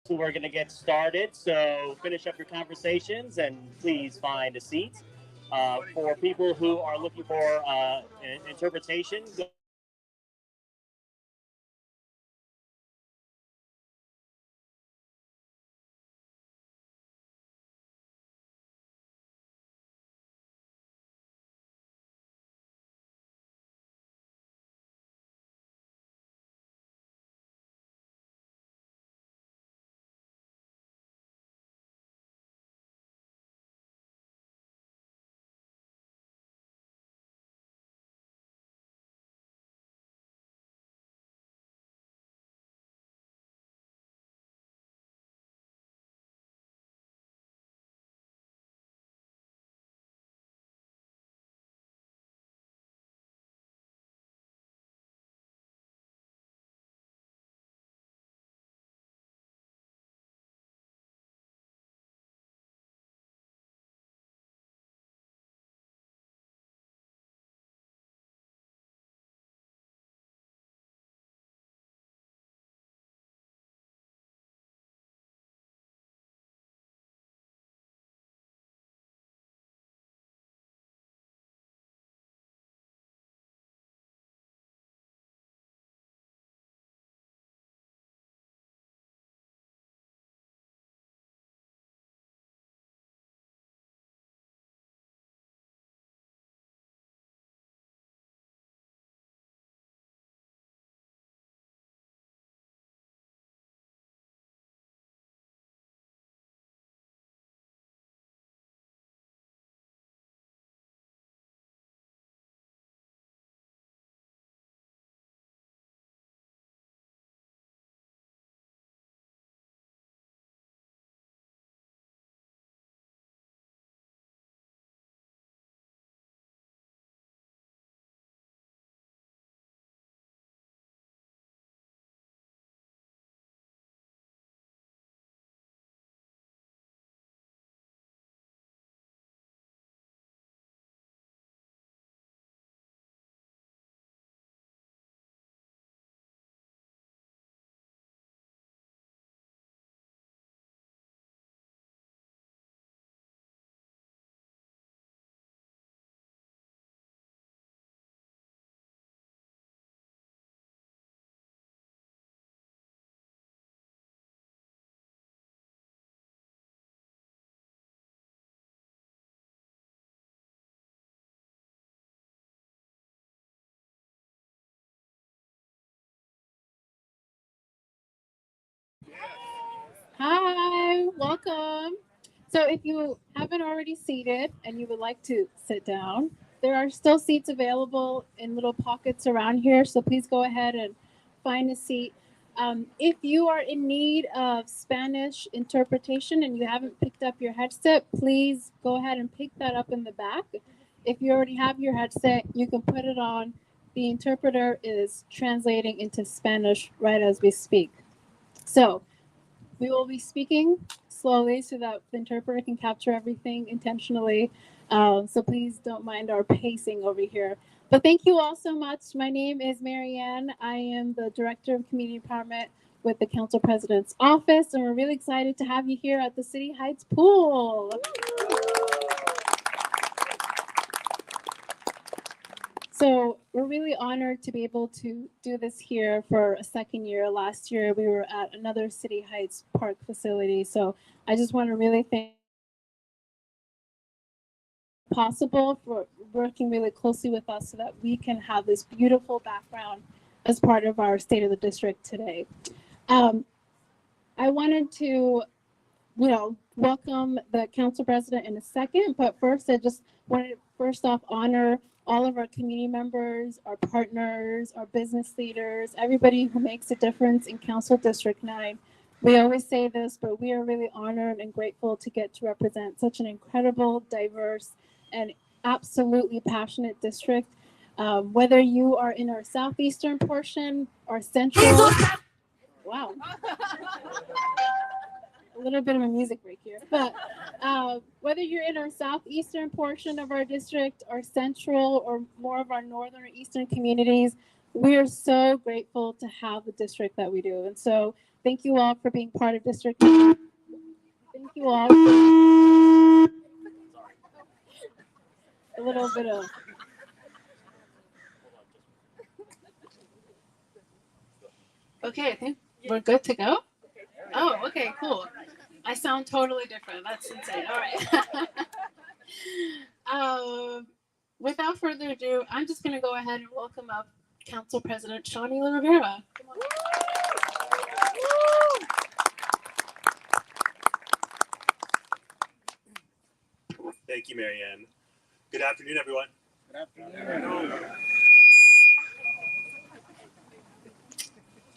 We're going to get started. So finish up your conversations and please find a seat. For people who are looking for an interpretation, go ahead and click on the Hi, welcome. So, if you haven't already seated and you would like to sit down, there are still seats available in little pockets around here. So, please go ahead and find a seat. If you are in need of Spanish interpretation and you haven't picked up your headset, please go ahead and pick that up in the back. If you already have your headset, you can put it on. The interpreter is translating into Spanish right as we speak. So, we will be speaking slowly so that the interpreter can capture everything intentionally. So please don't mind our pacing over here. But thank you all so much. My name is Marianne. I am the Director of Community Empowerment with the Council President's Office, and we're really excited to have you here at the City Heights Pool. So we're really honored to be able to do this here for a second year. Last year we were at another City Heights Park facility. So I just want to really thank possible for working really closely with us so that we can have this beautiful background as part of our State of the District today. Um, I wanted to welcome the council president in a second. But first, I just wanted to first off honor all of our community members, our partners, our business leaders, everybody who makes a difference in Council District 9. We always say this, but we are really honored and grateful to get to represent such an incredible, diverse, and absolutely passionate district. Whether you are in our southeastern portion or central, wow, a little bit of a music break here. But whether you're in our southeastern portion of our district, or central, or more of our northern or eastern communities, we are so grateful to have the district that we do. And so Thank you all for being part of District. Thank you all. For a little bit of. Okay, I think we're good to go. Oh, okay, cool. I sound totally different. That's insane. All right. Without further ado, I'm just going to go ahead and welcome up Council President Shawnee Rivera. Thank you, Marianne. Good afternoon, everyone. Good afternoon.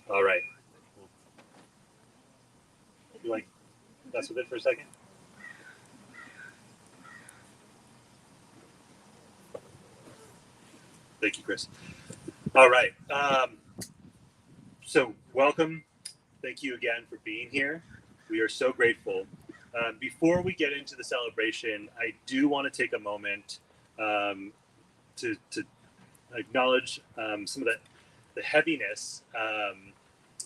All right. You like mess with it for a second? Thank you, Chris. All right. So welcome. Thank you again for being here. We are so grateful. Before we get into the celebration, I do want to take a moment to acknowledge some of the heaviness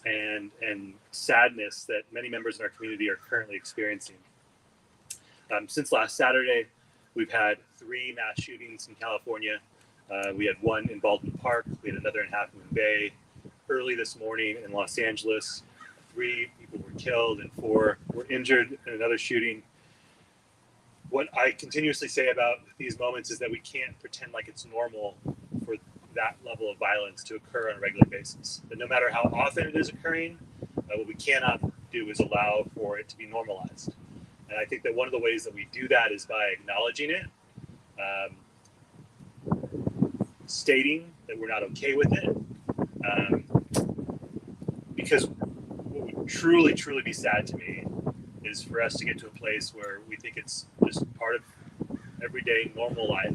and sadness that many members in our community are currently experiencing. Since last Saturday, we've had 3 mass shootings in California. We had one in Baldwin Park. We had another in Half Moon Bay. Early this morning in Los Angeles, 3 people were killed and 4 were injured in another shooting. What I continuously say about these moments is that we can't pretend like it's normal for that level of violence to occur on a regular basis. That no matter how often it is occurring, what we cannot do is allow for it to be normalized. And I think that one of the ways that we do that is by acknowledging it, stating that we're not okay with it, because what would truly, truly be sad to me is for us to get to a place where we think it's just part of everyday normal life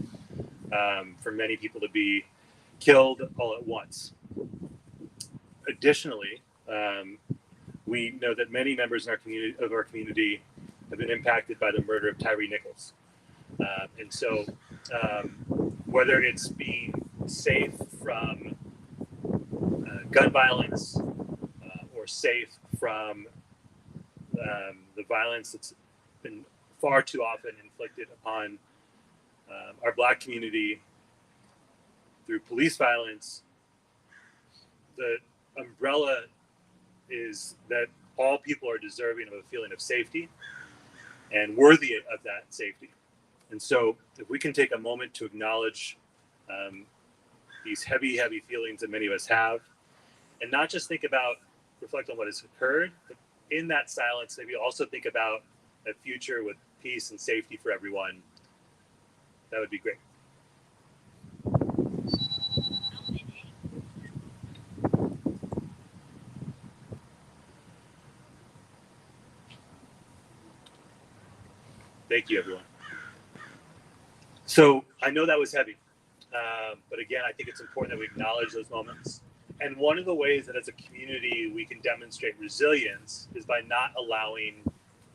for many people to be killed all at once. Additionally, we know that many members in our community have been impacted by the murder of Tyree Nichols. And so whether it's being safe from gun violence or safe from the violence that's been far too often inflicted upon our Black community through police violence, the umbrella is that all people are deserving of a feeling of safety and worthy of that safety. And so if we can take a moment to acknowledge these heavy, heavy feelings that many of us have, and not just reflect on what has occurred, but in that silence, maybe also think about a future with peace and safety for everyone, that would be great. Thank you, everyone. So I know that was heavy, but again, I think it's important that we acknowledge those moments. And one of the ways that as a community we can demonstrate resilience is by not allowing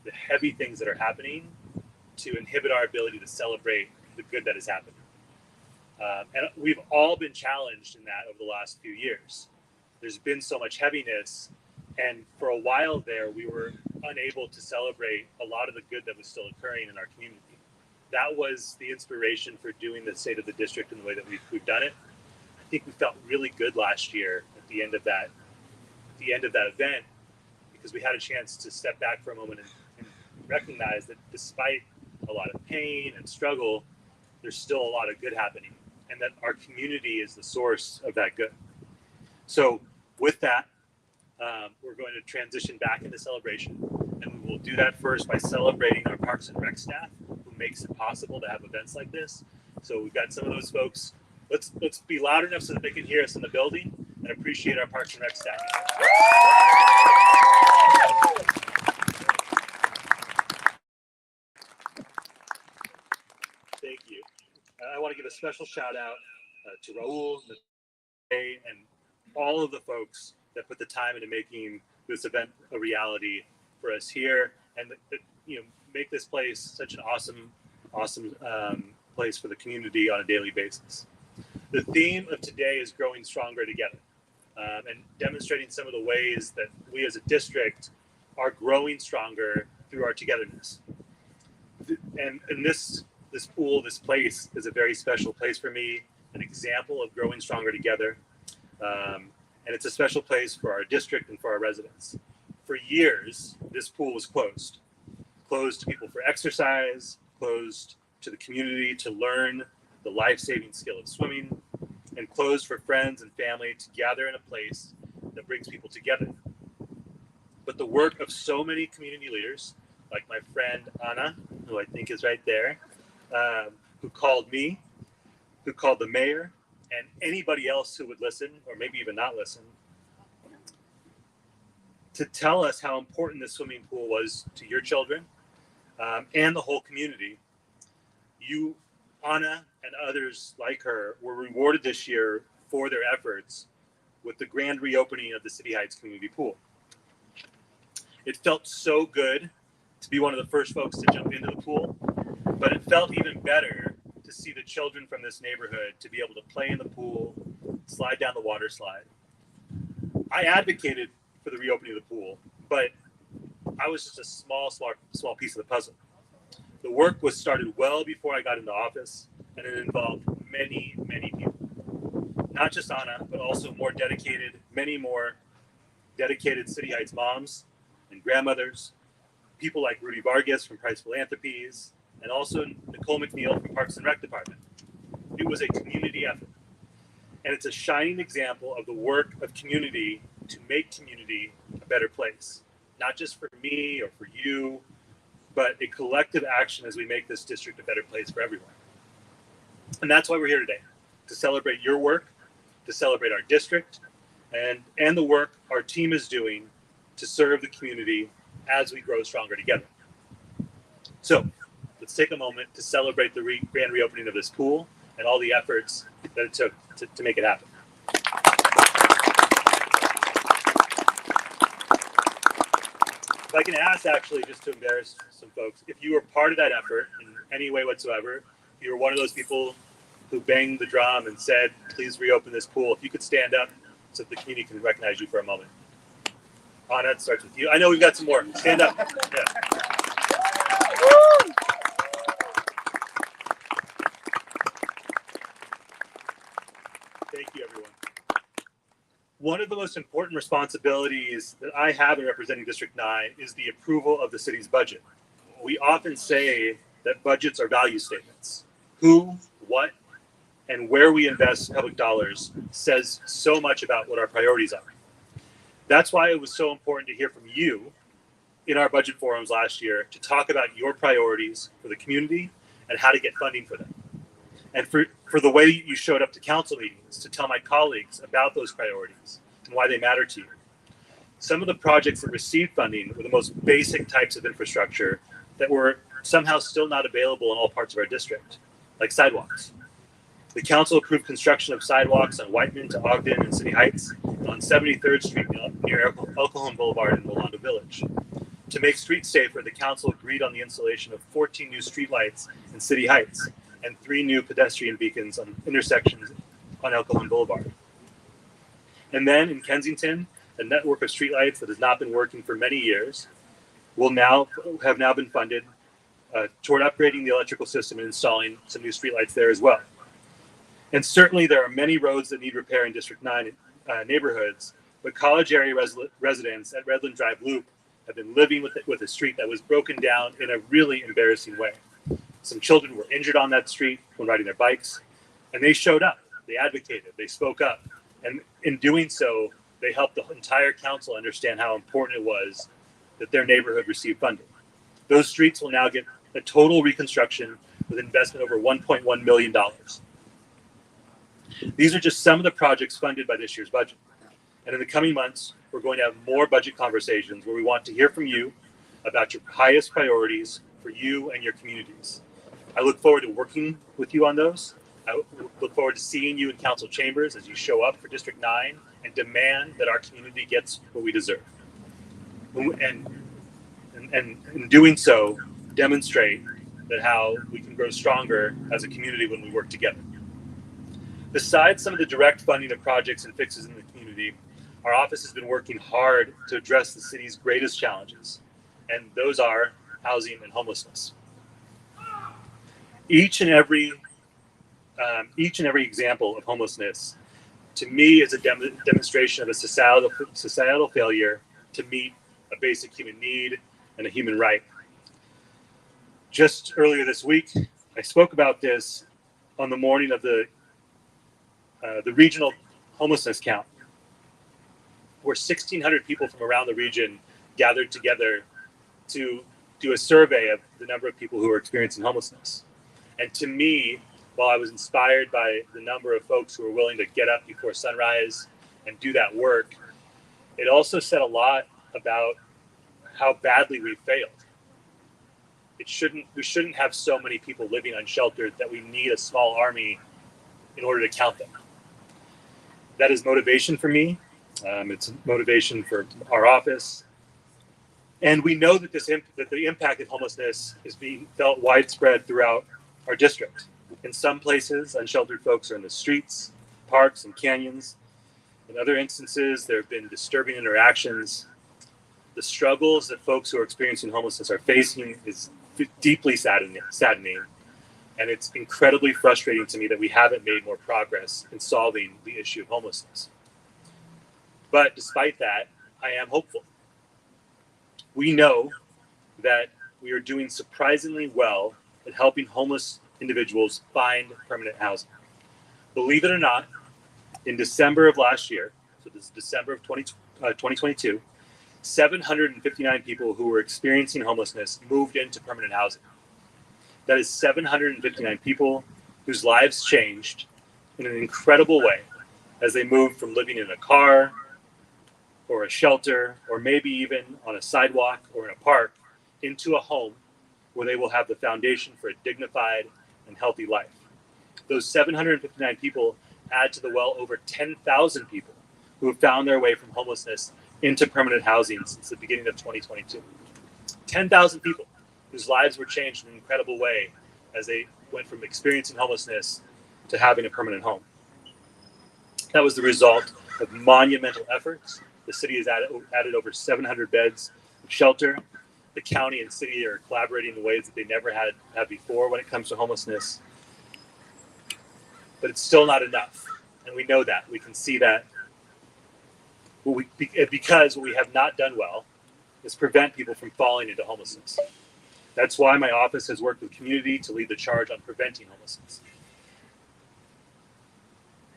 the heavy things that are happening to inhibit our ability to celebrate the good that is happening. And we've all been challenged in that over the last few years. There's been so much heaviness, and for a while there, we were unable to celebrate a lot of the good that was still occurring in our community. That was the inspiration for doing the State of the District in the way that we've done it. I think we felt really good last year at the end of that event, because we had a chance to step back for a moment and recognize that despite a lot of pain and struggle, there's still a lot of good happening, and that our community is the source of that good. So with that, we're going to transition back into celebration, and we will do that first by celebrating our Parks and Rec staff who makes it possible to have events like this. So we've got some of those folks. Let's be loud enough so that they can hear us in the building and appreciate our Parks and Rec staff. Thank you. I want to give a special shout out to Raul and all of the folks that put the time into making this event a reality for us here, and that make this place such an awesome place for the community on a daily basis. The theme of today is growing stronger together. and demonstrating some of the ways that we as a district are growing stronger through our togetherness. And this pool, this place is a very special place for me, an example of growing stronger together. And it's a special place for our district and for our residents. For years, this pool was closed to people for exercise, closed to the community to learn the life-saving skill of swimming, and closed for friends and family to gather in a place that brings people together. But the work of so many community leaders, like my friend Anna, who I think is right there, who called me, who called the mayor, and anybody else who would listen, or maybe even not listen, to tell us how important this swimming pool was to your children and the whole community. You, Anna, and others like her were rewarded this year for their efforts with the grand reopening of the City Heights Community Pool. It felt so good to be one of the first folks to jump into the pool, but it felt even better to see the children from this neighborhood to be able to play in the pool, slide down the water slide. I advocated for the reopening of the pool, but I was just a small piece of the puzzle. The work was started well before I got into office, and it involved many, many people. Not just Anna, but also many more dedicated City Heights moms and grandmothers, people like Rudy Vargas from Price Philanthropies, and also Nicole McNeil from Parks and Rec Department. It was a community effort. And it's a shining example of the work of community to make community a better place. Not just for me or for you, but a collective action as we make this district a better place for everyone. And that's why we're here today, to celebrate your work, to celebrate our district, and the work our team is doing to serve the community as we grow stronger together. So let's take a moment to celebrate the grand reopening of this pool and all the efforts that it took to make it happen. If I can ask, actually, just to embarrass some folks, if you were part of that effort in any way whatsoever, if you were one of those people who banged the drum and said, please reopen this pool, if you could stand up so that the community can recognize you for a moment. Anna, it starts with you. I know we've got some more. Stand up. Yeah. Thank you, everyone. One of the most important responsibilities that I have in representing District 9 is the approval of the city's budget. We often say that budgets are value statements. Who, what, and where we invest public dollars says so much about what our priorities are. That's why it was so important to hear from you in our budget forums last year to talk about your priorities for the community and how to get funding for them. And for the way you showed up to council meetings to tell my colleagues about those priorities and why they matter to you. Some of the projects that received funding were the most basic types of infrastructure that were somehow still not available in all parts of our district, like sidewalks. The council approved construction of sidewalks on Whiteman to Ogden and City Heights, and on 73rd Street near El Cajon Boulevard in Rolando Village. To make streets safer, the council agreed on the installation of 14 new streetlights in City Heights and 3 new pedestrian beacons on intersections on El Cajon Boulevard. And then in Kensington, a network of streetlights that has not been working for many years have now been funded toward upgrading the electrical system and installing some new streetlights there as well. And certainly there are many roads that need repair in District 9 neighborhoods, but college area residents at Redland Drive Loop have been living with a street that was broken down in a really embarrassing way. Some children were injured on that street when riding their bikes, and they showed up, they advocated, they spoke up, and in doing so, they helped the entire council understand how important it was that their neighborhood receive funding. Those streets will now get a total reconstruction with investment over $1.1 million. These are just some of the projects funded by this year's budget. And in the coming months, we're going to have more budget conversations where we want to hear from you about your highest priorities for you and your communities. I look forward to working with you on those. I look forward to seeing you in council chambers as you show up for District 9 and demand that our community gets what we deserve. And in doing so, demonstrate that how we can grow stronger as a community when we work together. Besides some of the direct funding of projects and fixes in the community, our office has been working hard to address the city's greatest challenges, and those are housing and homelessness. Each and every example of homelessness, to me, is a demonstration of a societal failure to meet a basic human need and a human right. Just earlier this week, I spoke about this on the morning of the regional homelessness count, where 1,600 people from around the region gathered together to do a survey of the number of people who are experiencing homelessness. And to me, while I was inspired by the number of folks who were willing to get up before sunrise and do that work, it also said a lot about how badly we failed. We shouldn't have so many people living unsheltered that we need a small army in order to count them. That is motivation for me. It's motivation for our office. And we know that that the impact of homelessness is being felt widespread throughout our district. In some places, unsheltered folks are in the streets, parks, and canyons. In other instances, there have been disturbing interactions. The struggles that folks who are experiencing homelessness are facing is deeply saddening. And it's incredibly frustrating to me that we haven't made more progress in solving the issue of homelessness. But despite that, I am hopeful. We know that we are doing surprisingly well at helping homeless individuals find permanent housing. Believe it or not, in December of last year, so this is December of 2022, 759 people who were experiencing homelessness moved into permanent housing. That is 759 people whose lives changed in an incredible way as they moved from living in a car or a shelter or maybe even on a sidewalk or in a park into a home where they will have the foundation for a dignified and healthy life. Those 759 people add to the well over 10,000 people who have found their way from homelessness into permanent housing since the beginning of 2022. 10,000 people whose lives were changed in an incredible way as they went from experiencing homelessness to having a permanent home. That was the result of monumental efforts. The city has added over 700 beds of shelter. The county and city are collaborating in ways that they never had before when it comes to homelessness. But it's still not enough. And we know that. We can see that. Because what we have not done well is prevent people from falling into homelessness. That's why my office has worked with community to lead the charge on preventing homelessness.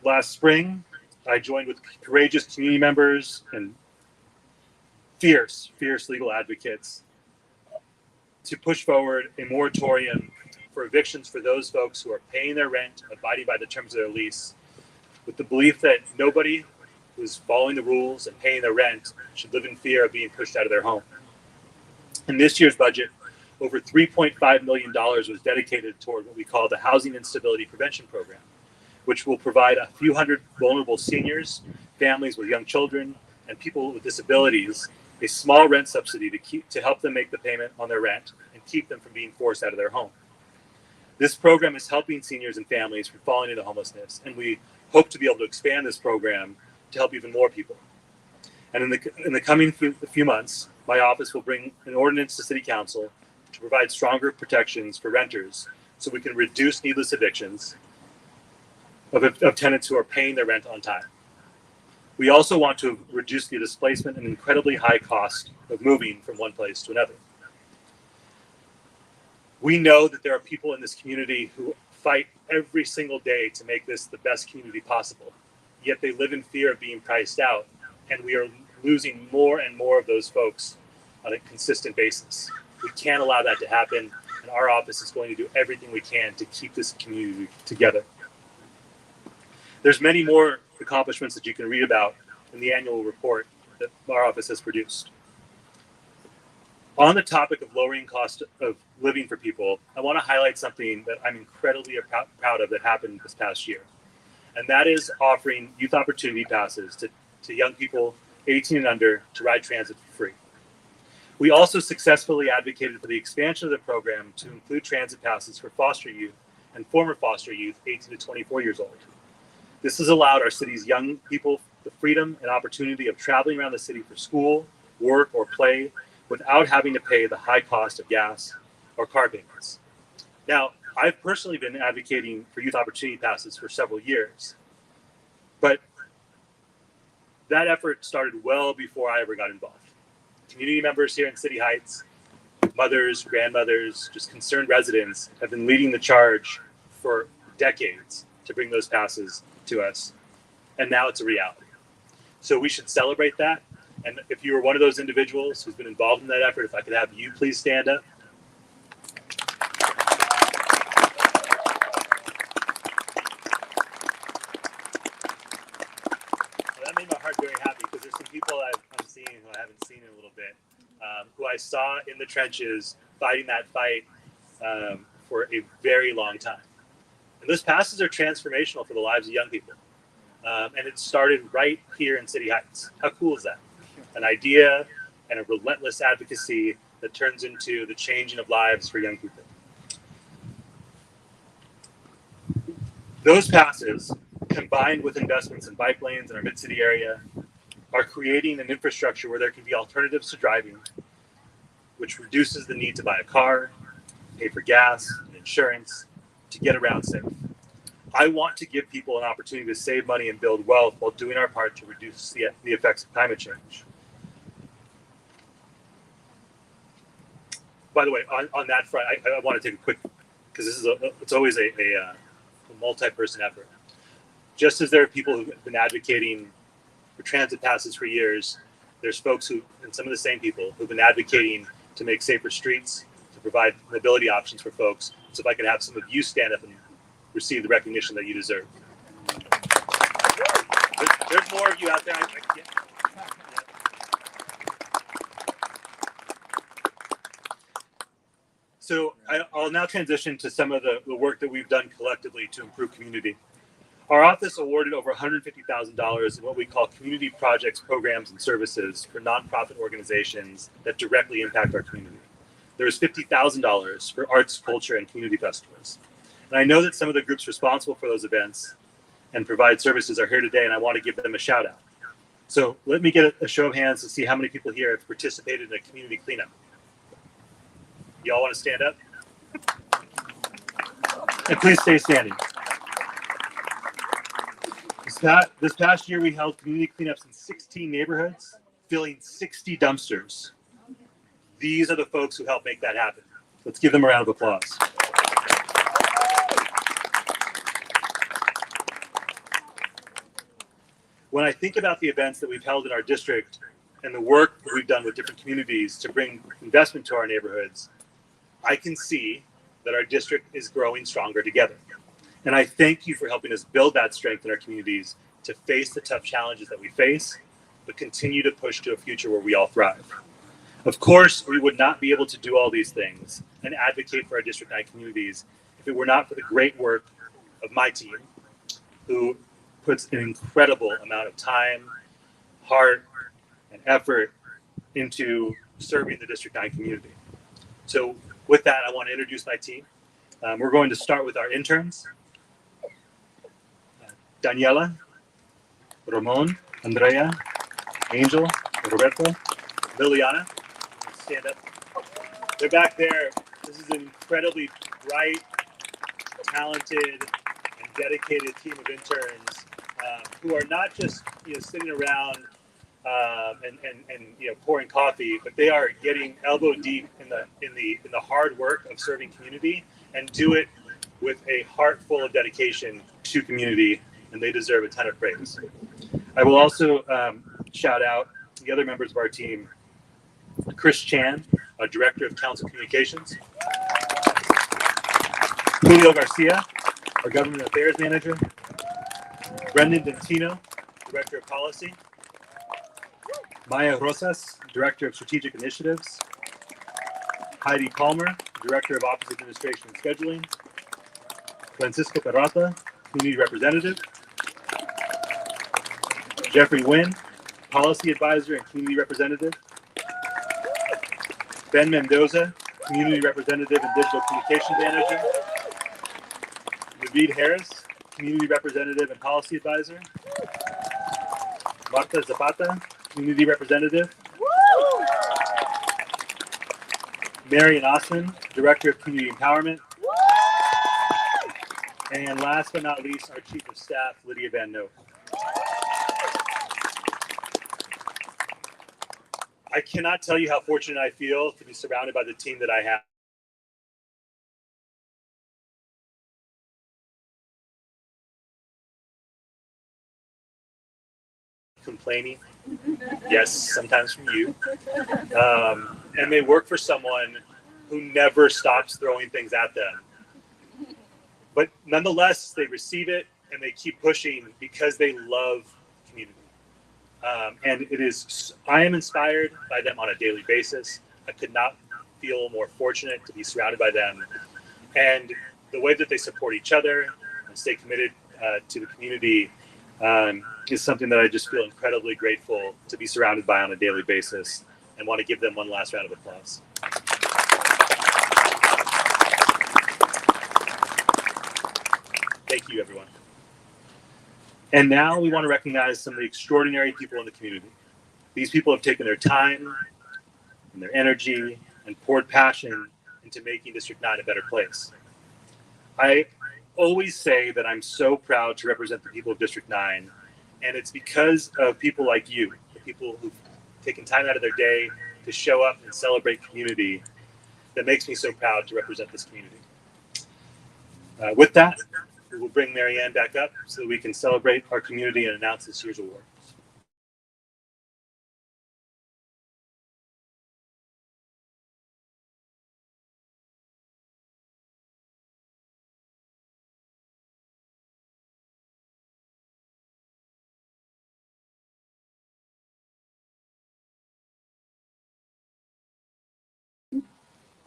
Last spring, I joined with courageous community members and fierce legal advocates to push forward a moratorium for evictions for those folks who are paying their rent, abiding by the terms of their lease, with the belief that nobody who's following the rules and paying their rent should live in fear of being pushed out of their home. In this year's budget, over $3.5 million was dedicated toward what we call the Housing Instability Prevention Program, which will provide a few hundred vulnerable seniors, families with young children, and people with disabilities a small rent subsidy to help them make the payment on their rent and keep them from being forced out of their home. This program is helping seniors and families from falling into homelessness, and we hope to be able to expand this program to help even more people. And in the coming few months, my office will bring an ordinance to City Council to provide stronger protections for renters so we can reduce needless evictions of tenants who are paying their rent on time. We also want to reduce the displacement and incredibly high cost of moving from one place to another. We know that there are people in this community who fight every single day to make this the best community possible, yet they live in fear of being priced out, and we are losing more and more of those folks on a consistent basis. We can't allow that to happen, and our office is going to do everything we can to keep this community together. There's many more accomplishments that you can read about in the annual report that our office has produced. On the topic of lowering cost of living for people, I want to highlight something that I'm incredibly proud of that happened this past year. And that is offering youth opportunity passes to young people 18 and under to ride transit for free. We also successfully advocated for the expansion of the program to include transit passes for foster youth and former foster youth 18 to 24 years old. This has allowed our city's young people the freedom and opportunity of traveling around the city for school, work, or play without having to pay the high cost of gas or car payments. Now, I've personally been advocating for youth opportunity passes for several years, but that effort started well before I ever got involved. Community members here in City Heights, mothers, grandmothers, just concerned residents have been leading the charge for decades to bring those passes to us, and now it's a reality. So we should celebrate that. And if you were one of those individuals who's been involved in that effort, if I could have you please stand up. Well, that made my heart very happy because there's some people I'm seeing who I haven't seen in a little bit, who I saw in the trenches fighting that fight for a very long time. And those passes are transformational for the lives of young people. And it started right here in City Heights. How cool is that? An idea and a relentless advocacy that turns into the changing of lives for young people. Those passes, combined with investments in bike lanes in our mid-city area, are creating an infrastructure where there can be alternatives to driving, which reduces the need to buy a car, pay for gas and insurance, to get around safe. I want to give people an opportunity to save money and build wealth while doing our part to reduce the effects of climate change. By the way, on that front, I want to take a quick, because it's always a multi-person effort. Just as there are people who've been advocating for transit passes for years, there's folks and some of the same people who've been advocating to make safer streets, to provide mobility options for folks. So if I could have some of you stand up and receive the recognition that you deserve. There's more of you out there. So I'll now transition to some of the work that we've done collectively to improve community. Our office awarded over $150,000 in what we call community projects, programs, and services for nonprofit organizations that directly impact our community. There's $50,000 for arts, culture, and community festivals. And I know that some of the groups responsible for those events and provide services are here today, and I want to give them a shout out. So let me get a show of hands to see how many people here have participated in a community cleanup. Y'all want to stand up? And please stay standing. This past year, we held community cleanups in 16 neighborhoods, filling 60 dumpsters. These are the folks who helped make that happen. Let's give them a round of applause. When I think about the events that we've held in our district and the work that we've done with different communities to bring investment to our neighborhoods, I can see that our district is growing stronger together. And I thank you for helping us build that strength in our communities to face the tough challenges that we face, but continue to push to a future where we all thrive. Of course, we would not be able to do all these things and advocate for our District 9 communities if it were not for the great work of my team, who puts an incredible amount of time, heart, and effort into serving the District 9 community. So with that, I want to introduce my team. We're going to start with our interns. Daniela, Ramon, Andrea, Angel, Roberto, Liliana. Stand up. They're back there. This is an incredibly bright, talented, and dedicated team of interns who are not just sitting around and pouring coffee, but they are getting elbow deep in the hard work of serving community, and do it with a heart full of dedication to community, and they deserve a ton of praise. I will also shout out the other members of our team. Chris Chan, our Director of Council Communications. Julio Garcia, our Government Affairs Manager. Brendan Dentino, Director of Policy. Maya Rosas, Director of Strategic Initiatives. Heidi Palmer, Director of Office Administration and Scheduling. Francisco Perrota, Community Representative. Jeffrey Nguyen, Policy Advisor and Community Representative. Ben Mendoza, Community Representative and Digital Communications Manager. Naveed Harris, Community Representative and Policy Advisor. Marta Zapata, Community Representative. Marion Osman, Director of Community Empowerment. And last but not least, our Chief of Staff, Lydia Van Noot. I cannot tell you how fortunate I feel to be surrounded by the team that I have. Complaining, yes, sometimes from you. And they work for someone who never stops throwing things at them. But nonetheless, they receive it and they keep pushing because they love community. And I am inspired by them on a daily basis. I could not feel more fortunate to be surrounded by them. And the way that they support each other and stay committed to the community is something that I just feel incredibly grateful to be surrounded by on a daily basis, and want to give them one last round of applause. Thank you, everyone. And now we want to recognize some of the extraordinary people in the community. These people have taken their time and their energy and poured passion into making District 9 a better place. I always say that I'm so proud to represent the people of District 9, and it's because of people like you, the people who've taken time out of their day to show up and celebrate community, that makes me so proud to represent this community. With that, we will bring Marianne back up so that we can celebrate our community and announce this year's award.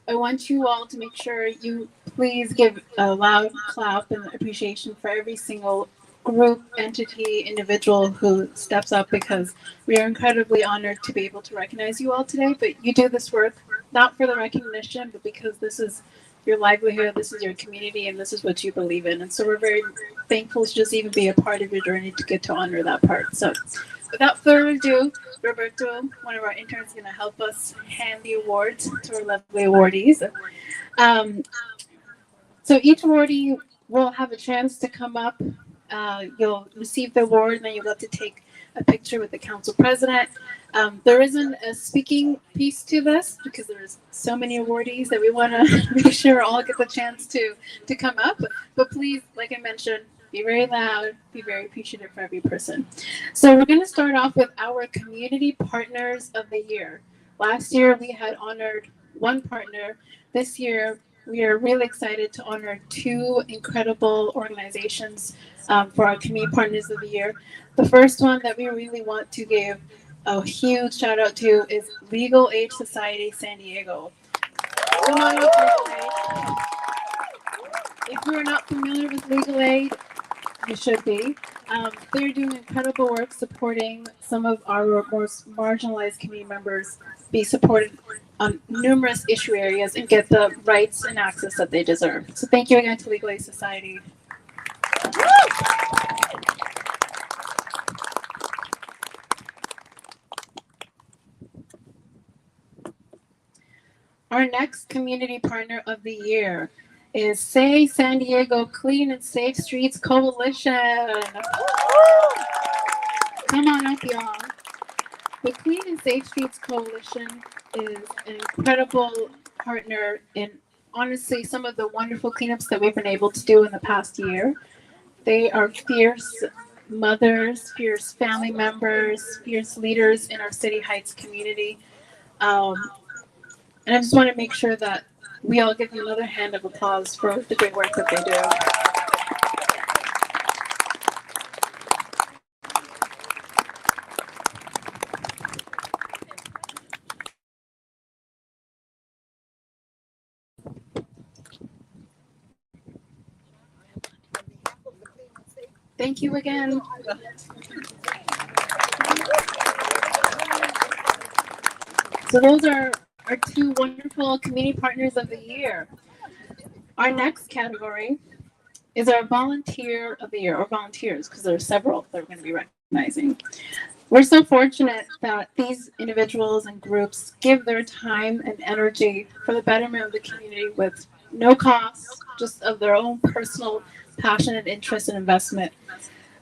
I want you all to make sure you please give a loud clap and appreciation for every single group, entity, individual who steps up, because we are incredibly honored to be able to recognize you all today. But you do this work not for the recognition, but because this is your livelihood, this is your community, and this is what you believe in. And so we're very thankful to just even be a part of your journey to get to honor that part. So without further ado, Roberto, one of our interns, is going to help us hand the awards to our lovely awardees. So each awardee will have a chance to come up. You'll receive the award, and then you'll have to take a picture with the council president. There isn't a speaking piece to this because there's so many awardees that we want to make sure all get the chance to come up. But please, like I mentioned, be very loud, be very appreciative for every person. So we're going to start off with our Community Partners of the Year. Last year, we had honored one partner. This year, we are really excited to honor two incredible organizations for our Community Partners of the Year. The first one that we really want to give a huge shout out to is Legal Aid Society San Diego. Come on up, Legal Aid. If you're not familiar with Legal Aid, you should be. They're doing incredible work supporting some of our most marginalized community members be supported on numerous issue areas and get the rights and access that they deserve. So thank you again to Legal Aid Society. Our next Community Partner of the Year is Say San Diego Clean and Safe Streets Coalition. Come on up, y'all. The Clean and Safe Streets Coalition is an incredible partner in, honestly, some of the wonderful cleanups that we've been able to do in the past year. They are fierce mothers, fierce family members, fierce leaders in our City Heights community. And I just want to make sure that we all give them another hand of applause for the great work that they do. Thank you again. So those are our two wonderful Community Partners of the Year. Our next category is our volunteer of the year, or volunteers, because there are several that we're going to be recognizing. We're so fortunate that these individuals and groups give their time and energy for the betterment of the community with no cost, just of their own personal passion and interest and investment.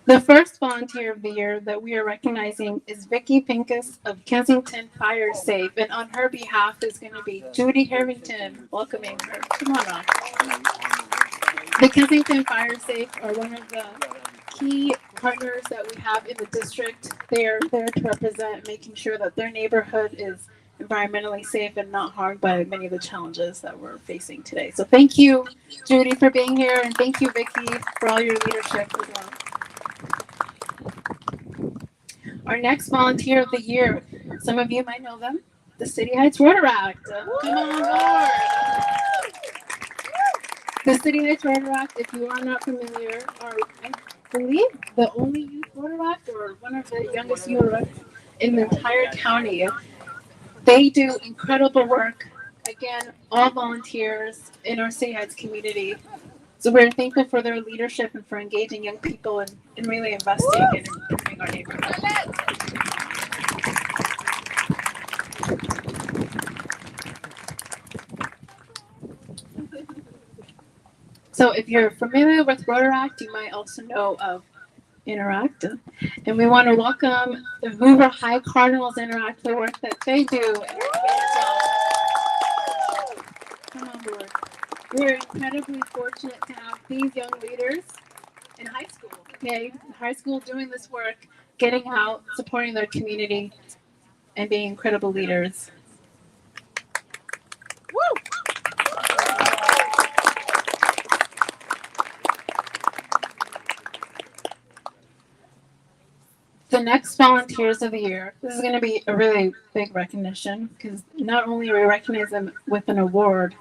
The first volunteer of the year that we are recognizing is Vicki Pincus of Kensington Fire Safe, and on her behalf is going to be Judy Harrington welcoming her. Come on up. The Kensington Fire Safe are one of the key partners that we have in the district. They are there to represent making sure that their neighborhood is environmentally safe and not harmed by many of the challenges that we're facing today. So thank you, Judy, for being here, and thank you, Vicki, for all your leadership as well. Our next volunteer of the year, some of you might know them, the City Heights Rotaract. Come on board. The City Heights Rotaract, if you are not familiar, are, I believe, the only youth Rotaract or one of the youngest youth Rotaracts in the entire county. They do incredible work. Again, all volunteers in our City Heights community. So we're thankful for their leadership and for engaging young people and really investing in improving our neighborhood. So if you're familiar with Rotaract, you might also know of Interact. And we want to welcome the Hoover High Cardinals Interact for the work that they do in our community as well. Come on board. We're incredibly fortunate to have these young leaders in high school. Okay, high school doing this work, getting out, supporting their community, and being incredible leaders. Woo! The next volunteers of the year, this is going to be a really big recognition because not only are we recognize them with an award,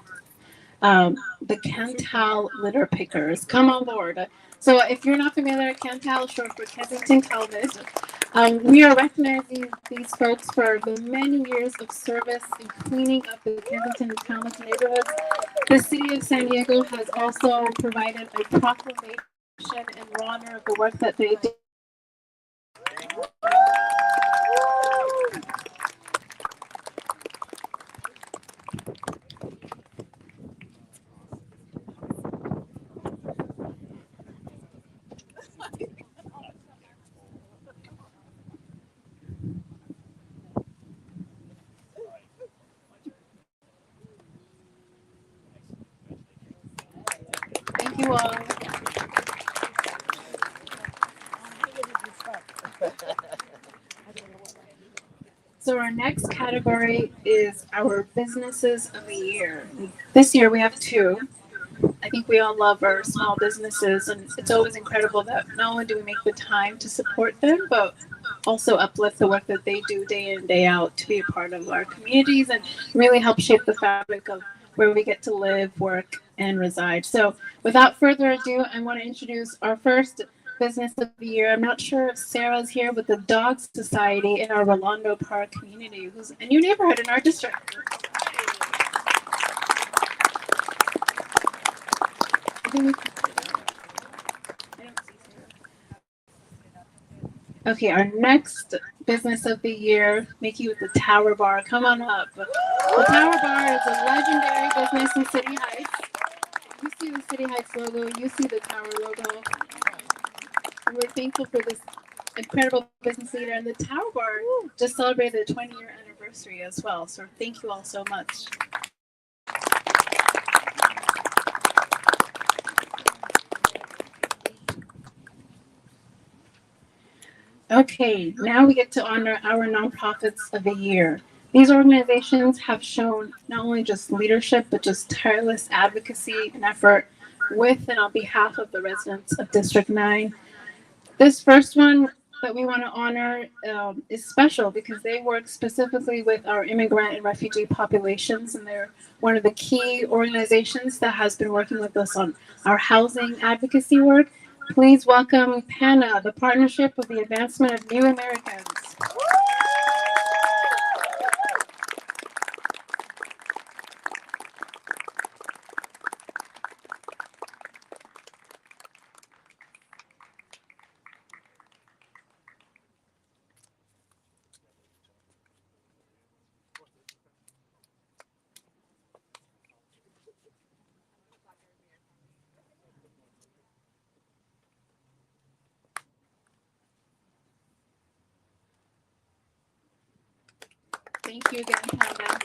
the Cantal Litter Pickers come on board. So if you're not familiar, Cantal is short for Kensington Television. We are recognizing these folks for the many years of service in cleaning up the Kensington and Talmadge neighborhoods. The city of San Diego has also provided a proclamation in honor of the work that they do. Thank you all. So our next category is our businesses of the year. This year we have two. I think we all love our small businesses, and it's always incredible that not only do we make the time to support them, but also uplift the work that they do day in, day out to be a part of our communities and really help shape the fabric of where we get to live, work, and reside. So without further ado, I want to introduce our first business of the year. I'm not sure if Sarah's here with the Dog Society in our Rolando Park community, who's a new neighborhood in our district. Okay, our next business of the year, Mickey with the Tower Bar. Come on up. The Tower Bar is a legendary business in City Heights. You see the City Heights logo, you see the Tower logo. And we're thankful for this incredible business leader. And the Tower Bar just celebrated the 20-year anniversary as well. So thank you all so much. Okay, now we get to honor our nonprofits of the year. These organizations have shown not only just leadership, but just tireless advocacy and effort with and on behalf of the residents of District 9. This first one that we want to honor is special because they work specifically with our immigrant and refugee populations, and they're one of the key organizations that has been working with us on our housing advocacy work. Please welcome PANA, the Partnership of the Advancement of New Americans. Thank you again, Panda.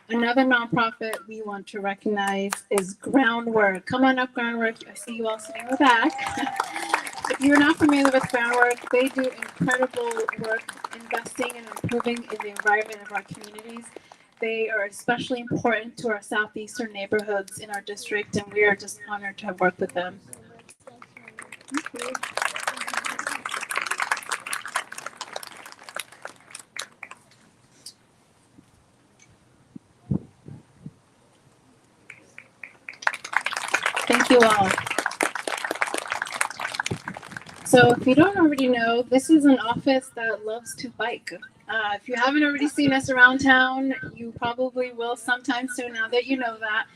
Another nonprofit we want to recognize is Groundwork. Come on up, Groundwork. I see you all sitting in the back. If you're not familiar with Groundwork, they do incredible work investing and improving in the environment of our communities. They are especially important to our southeastern neighborhoods in our district, and we are just honored to have worked with them. Thank you all. So if you don't already know, this is an office that loves to bike. If you haven't already seen us around town, you probably will sometime soon now that you know that.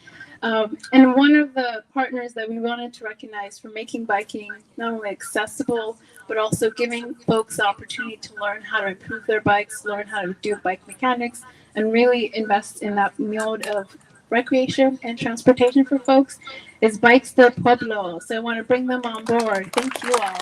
And one of the partners that we wanted to recognize for making biking not only accessible, but also giving folks the opportunity to learn how to improve their bikes, learn how to do bike mechanics, and really invest in that mode of recreation and transportation for folks is Bikes del Pueblo. So I want to bring them on board. Thank you all.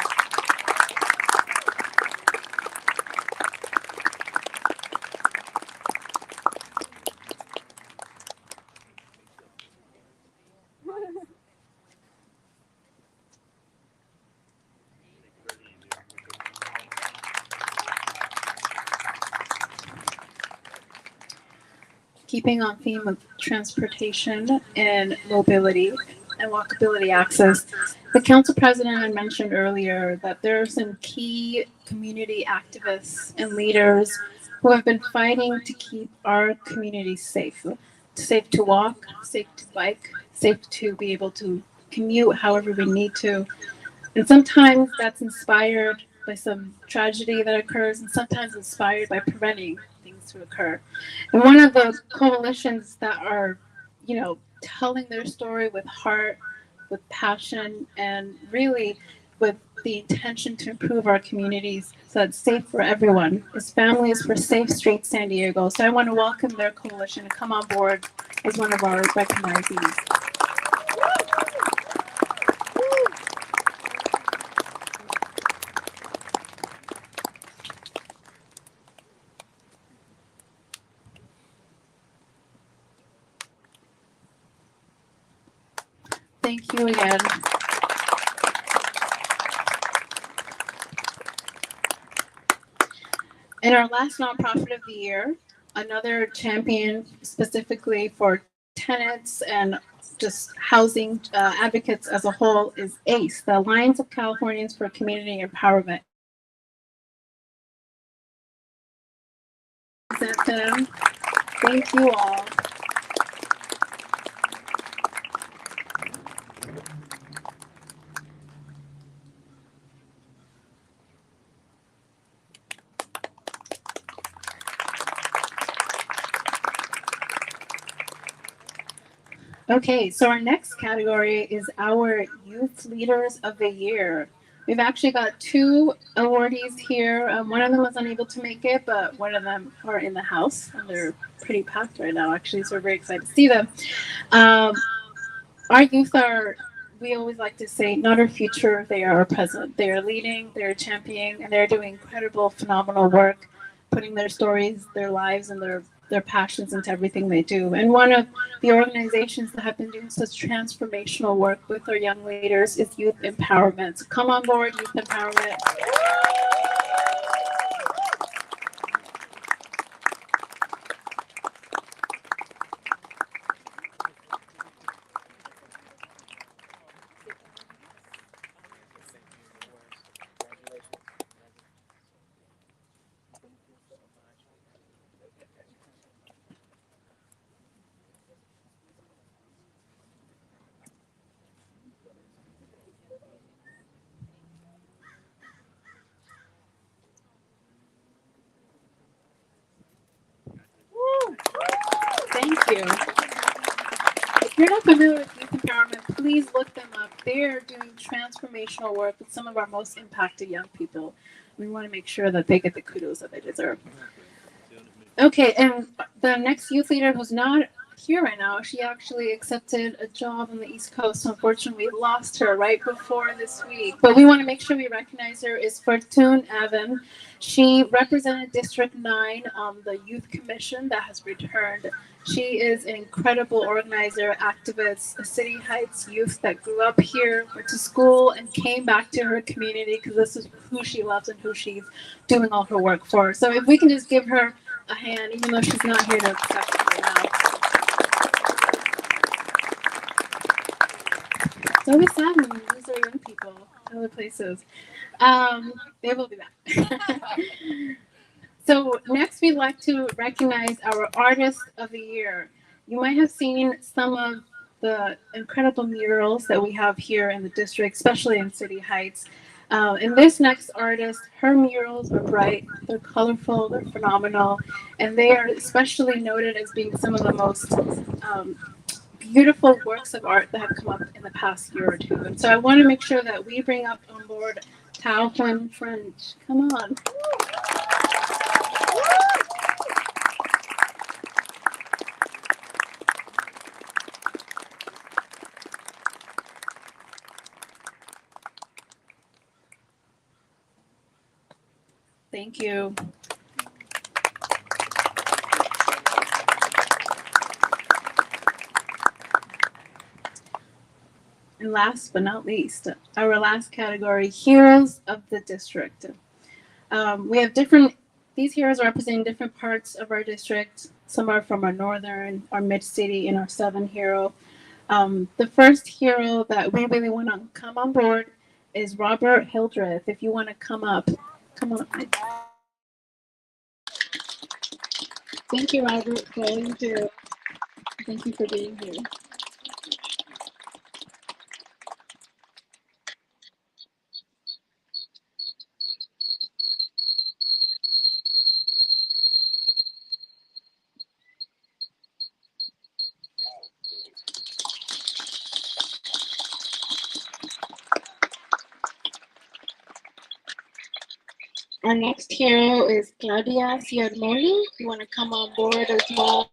Keeping on theme of transportation and mobility and walkability access, the council president had mentioned earlier that there are some key community activists and leaders who have been fighting to keep our community safe. Safe to walk, safe to bike, safe to be able to commute however we need to. And sometimes that's inspired by some tragedy that occurs, and sometimes inspired by preventing things to occur. And one of the coalitions that are, telling their story with heart, with passion, and really with the intention to improve our communities so it's safe for everyone is Families for Safe Streets San Diego. So I want to welcome their coalition to come on board as one of our recognizees. Thank you again. And our last nonprofit of the year, another champion specifically for tenants and just housing advocates as a whole, is ACE, the Alliance of Californians for Community Empowerment. Thank you all. Okay, so our next category is our Youth Leaders of the Year. We've actually got two awardees here. One of them was unable to make it, but one of them are in the house, and they're pretty packed right now, actually, so we're very excited to see them. Our youth are, we always like to say, not our future, they are our present. They are leading, they're championing, and they're doing incredible, phenomenal work, putting their stories, their lives, and their passions into everything they do. And one of the organizations that have been doing such transformational work with our young leaders is Youth Empowerment. So come on board, Youth Empowerment. Thank you. If you're not familiar with Youth Empowerment, please look them up. They're doing transformational work with some of our most impacted young people. We want to make sure that they get the kudos that they deserve. Okay, and the next youth leader who's not here right now. She actually accepted a job on the East Coast. Unfortunately, we lost her right before this week. But we want to make sure we recognize her. Is Fortune Evan. She represented District 9 on the Youth Commission that has returned. She is an incredible organizer, activist, a City Heights youth that grew up here, went to school, and came back to her community because this is who she loves and who she's doing all her work for. So if we can just give her a hand, even though she's not here to accept it right now. It's always sad when we lose our young people to other places. They will be back. So next, we'd like to recognize our Artist of the Year. You might have seen some of the incredible murals that we have here in the district, especially in City Heights. And this next artist, her murals are bright, they're colorful, they're phenomenal, and they are especially noted as being some of the most beautiful works of art that have come up in the past year or two. And so I want to make sure that we bring up on board Tao Huan French. Come on. Thank you. And last but not least, our last category, Heroes of the District. We have these heroes are representing different parts of our district. Some are from our northern, our mid-city, and our southern hero. The first hero that we really want to come on board is Robert Hildreth. If you want to come up, come on. Thank you, Robert, for all you do. Thank you for being here. Our next hero is Claudia Ciarmoli. You want to come on board as well?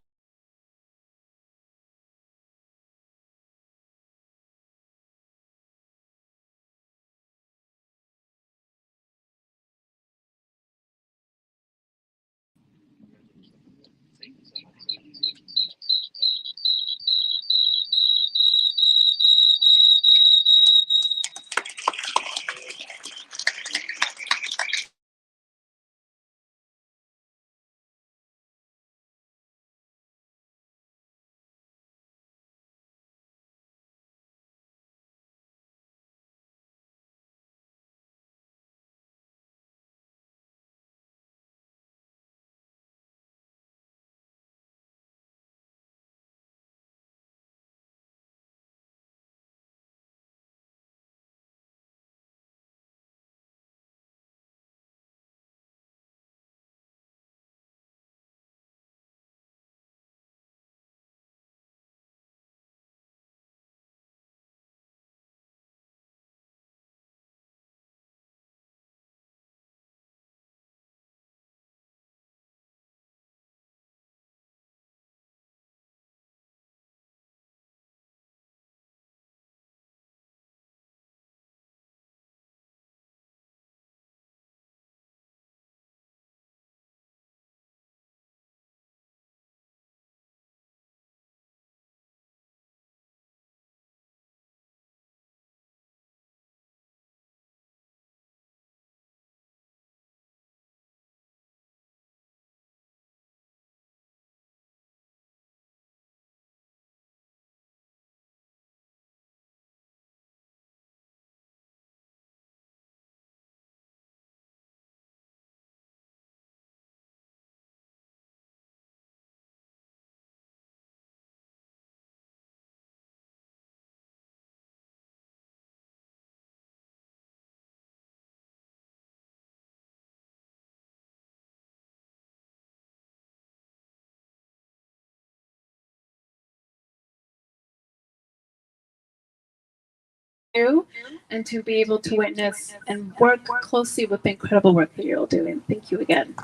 And to be able to witness and work closely with the incredible work that you're all doing. Thank you again.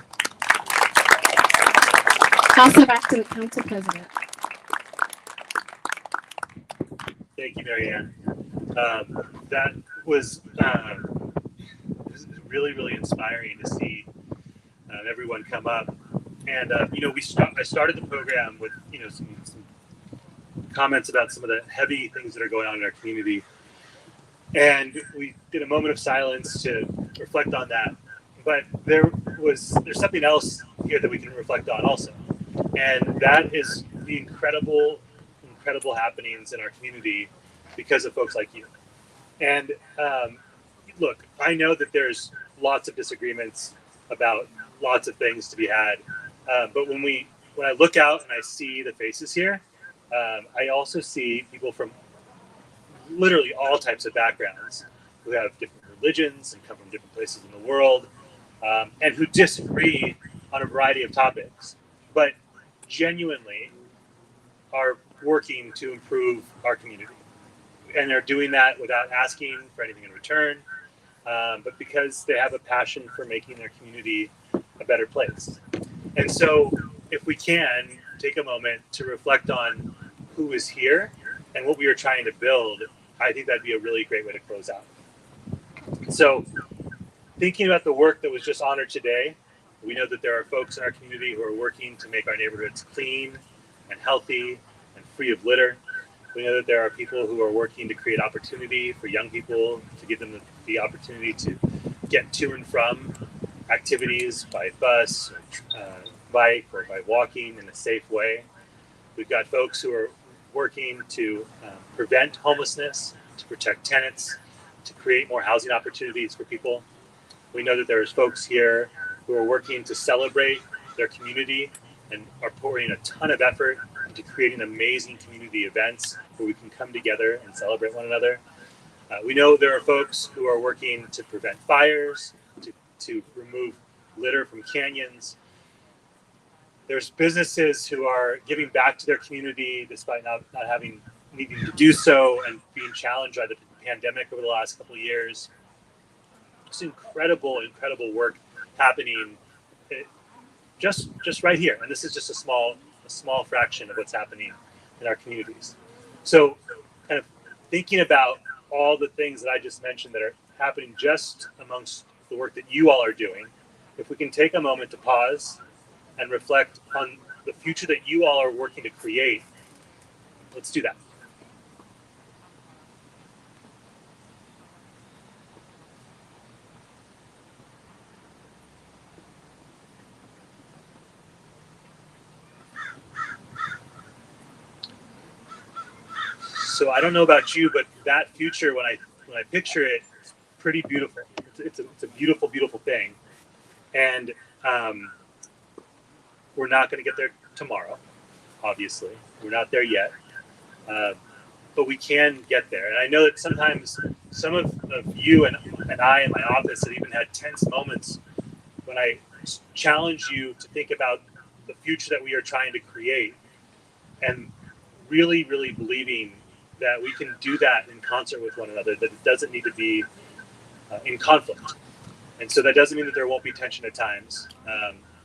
Toss it back to the council president. Thank you, Marianne. That was really, really inspiring to see everyone come up. And I started the program with some comments about some of the heavy things that are going on in our community, and we did a moment of silence to reflect on that. But there's something else here that we can reflect on also, and that is the incredible happenings in our community because of folks like you. And look, I know that there's lots of disagreements about lots of things to be had, but when I look out and I see the faces here, I also see people from literally all types of backgrounds who have different religions and come from different places in the world, and who disagree on a variety of topics, but genuinely are working to improve our community. And they're doing that without asking for anything in return, but because they have a passion for making their community a better place. And so if we can take a moment to reflect on who is here and what we are trying to build, I think that'd be a really great way to close out. So thinking about the work that was just honored today, we know that there are folks in our community who are working to make our neighborhoods clean and healthy and free of litter. We know that there are people who are working to create opportunity for young people, to give them the opportunity to get to and from activities by bus, bike, or by walking in a safe way. We've got folks who are working to prevent homelessness, to protect tenants, to create more housing opportunities for people. We know that there's folks here who are working to celebrate their community and are pouring a ton of effort into creating amazing community events where we can come together and celebrate one another. We know there are folks who are working to prevent fires, to remove litter from canyons. There's businesses who are giving back to their community despite not needing to do so and being challenged by the pandemic over the last couple of years. It's incredible work happening just right here. And this is just a small fraction of what's happening in our communities. So kind of thinking about all the things that I just mentioned that are happening just amongst the work that you all are doing, if we can take a moment to pause and reflect on the future that you all are working to create, let's do that. So I don't know about you, but that future, when I picture it, it's pretty beautiful. It's a beautiful, beautiful thing. And we're not going to get there tomorrow, obviously. We're not there yet. But we can get there. And I know that sometimes some of you and I in my office have even had tense moments when I challenge you to think about the future that we are trying to create and really, really believing that we can do that in concert with one another, that it doesn't need to be in conflict. And so that doesn't mean that there won't be tension at times.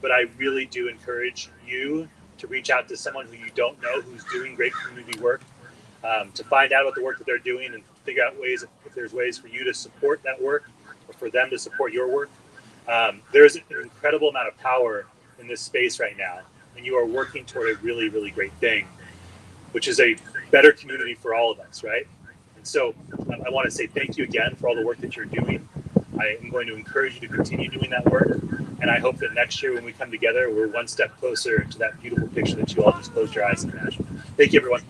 But I really do encourage you to reach out to someone who you don't know who's doing great community work, to find out about the work that they're doing and figure out ways, if there's ways for you to support that work or for them to support your work. There's an incredible amount of power in this space right now, and you are working toward a really, really great thing, which is a better community for all of us, right? And so I want to say thank you again for all the work that you're doing. I am going to encourage you to continue doing that work. And I hope that next year when we come together, we're one step closer to that beautiful picture that you all just closed your eyes and imagined. Thank you, everyone.